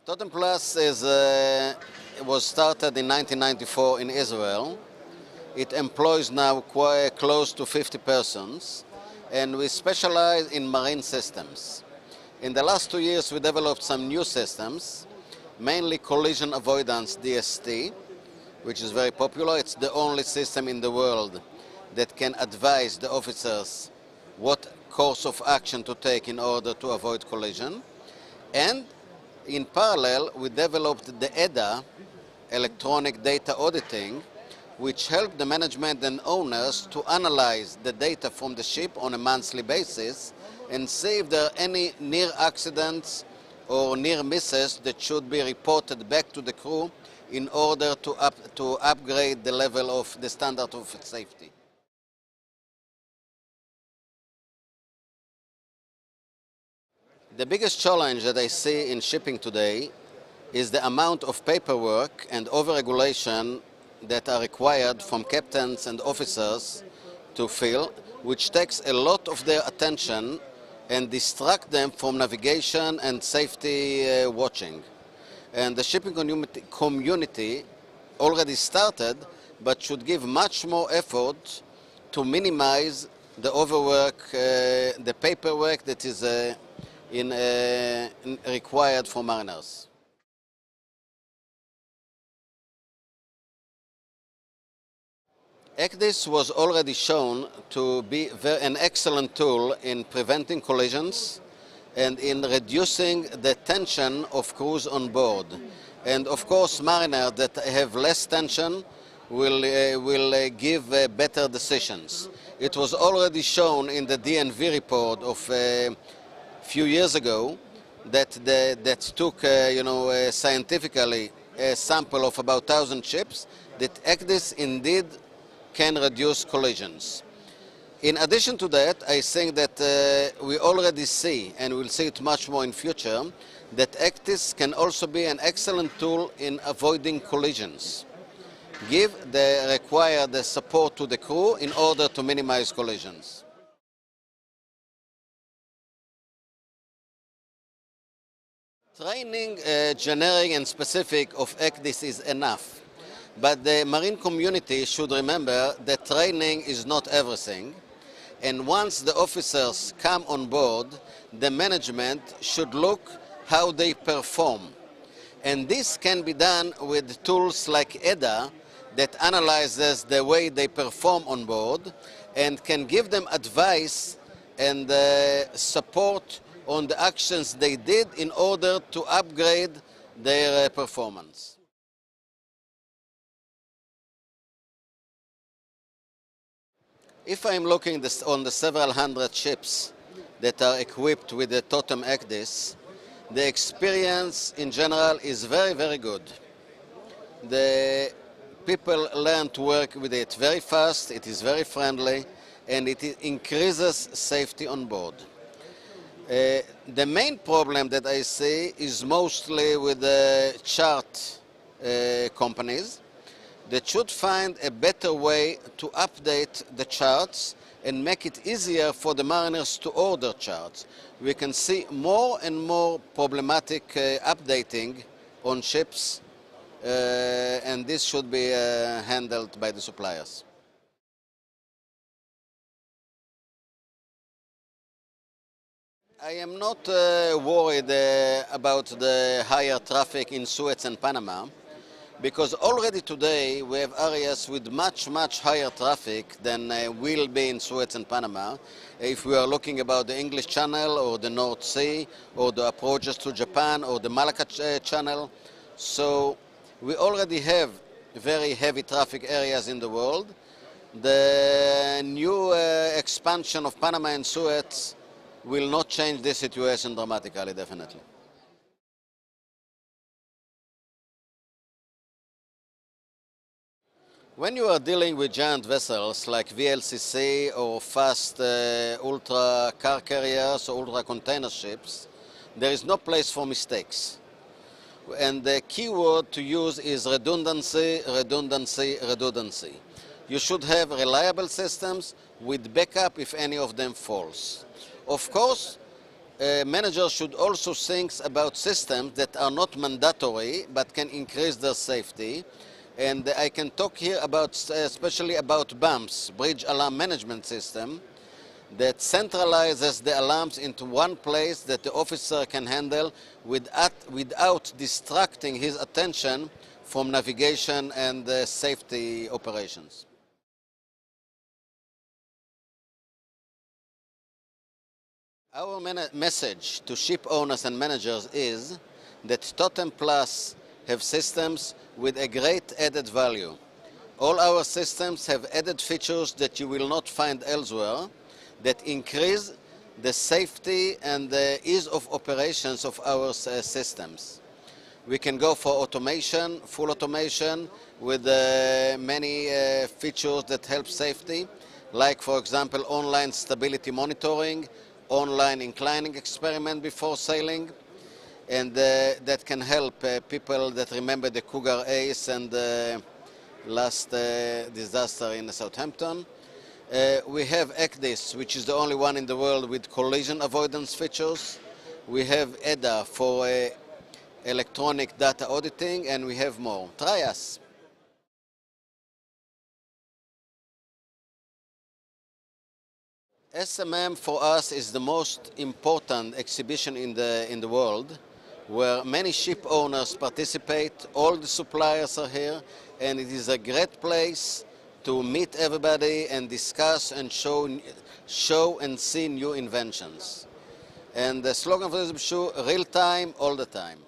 Totem Plus was started in 1994 in Israel. It employs now quite close to 50 persons, and we specialize in marine systems. In the last 2 years, we developed some new systems, mainly collision avoidance DST, which is very popular. It's the only system in the world that can advise the officers what course of action to take in order to avoid collision. And in parallel, we developed the EDA, electronic data auditing, which helped the management and owners to analyze the data from the ship on a monthly basis and see if there are any near accidents or near misses that should be reported back to the crew in order to upgrade the level of the standard of safety. The biggest challenge that I see in shipping today is the amount of paperwork and overregulation that are required from captains and officers to fill, which takes a lot of their attention and distract them from navigation and safety watching. And the shipping community already started, but should give much more effort to minimize the overwork, the paperwork that is required for mariners. ECDIS was already shown to be an excellent tool in preventing collisions and in reducing the tension of crews on board. And of course, mariners that have less tension will give better decisions. It was already shown in the DNV report of few years ago that took scientifically a sample of about 1,000 ships, that ECDIS indeed can reduce collisions. In addition to that, I think that we already see, and we'll see it much more in future, that ECDIS can also be an excellent tool in avoiding collisions. Give the required support to the crew in order to minimize collisions. Training generic and specific of ECDIS is enough, but the marine community should remember that training is not everything, and once the officers come on board, the management should look how they perform. And this can be done with tools like EDA that analyzes the way they perform on board and can give them advice and support on the actions they did in order to upgrade their performance. If I'm looking on the several hundred ships that are equipped with the Totem ECDIS, the experience in general is very, very good. The people learn to work with it very fast, it is very friendly, and it increases safety on board. The main problem that I see is mostly with the chart companies that should find a better way to update the charts and make it easier for the mariners to order charts. We can see more and more problematic updating on ships, and this should be handled by the suppliers. I am not worried about the higher traffic in Suez and Panama, because already today we have areas with much, much higher traffic than will be in Suez and Panama. If we are looking about the English Channel or the North Sea or the approaches to Japan or the Malacca Channel. So we already have very heavy traffic areas in the world. The new expansion of Panama and Suez will not change this situation dramatically, definitely. When you are dealing with giant vessels like VLCC or fast ultra car carriers or ultra container ships, there is no place for mistakes. And the key word to use is redundancy, redundancy, redundancy. You should have reliable systems with backup if any of them falls. Of course, managers should also think about systems that are not mandatory but can increase their safety. And I can talk here about especially about BAMS, Bridge Alarm Management System, that centralizes the alarms into one place that the officer can handle without distracting his attention from navigation and safety operations. Our message to ship owners and managers is that Totem Plus have systems with a great added value. All our systems have added features that you will not find elsewhere that increase the safety and the ease of operations of our systems. We can go for automation, full automation, with many features that help safety, like, for example, online stability monitoring, online inclining experiment before sailing, and that can help people that remember the Cougar Ace and the last disaster in Southampton. We have ECDIS, which is the only one in the world with collision avoidance features. We have EDA for electronic data auditing, and we have more. Try us. SMM for us is the most important exhibition in the world, where many ship owners participate, all the suppliers are here, and it is a great place to meet everybody and discuss and show and see new inventions. And the slogan for this show, real time, all the time.